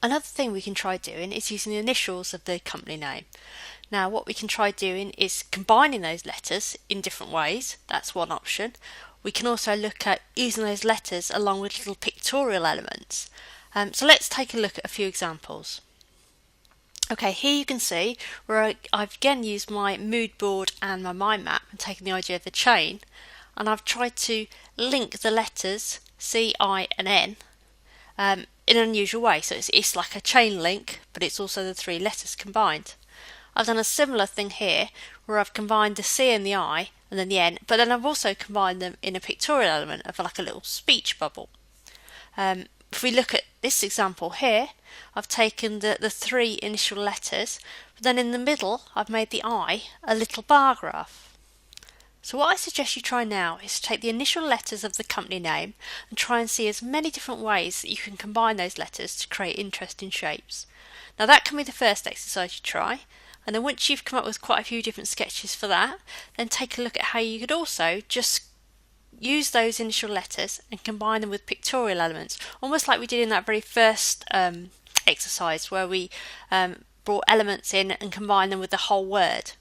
Another thing we can try doing is using the initials of the company name. Now what we can try doing is combining those letters in different ways. That's one option. We can also look at using those letters along with little pictorial elements. So let's take a look at a few examples. Okay, here you can see where I've again used my mood board and my mind map and taken the idea of the chain, and I've tried to link the letters C, I and N in an unusual way. So it's like a chain link, but it's also the three letters combined. I've done a similar thing here where I've combined the C and the I and then the N, but then I've also combined them in a pictorial element of like a little speech bubble. If we look at this example here, I've taken the three initial letters, but then in the middle I've made the I a little bar graph. So what I suggest you try now is to take the initial letters of the company name and try and see as many different ways that you can combine those letters to create interesting shapes. Now that can be the first exercise you try, and then once you've come up with quite a few different sketches for that, then take a look at how you could also just use those initial letters and combine them with pictorial elements, almost like we did in that very first exercise where we brought elements in and combined them with the whole word.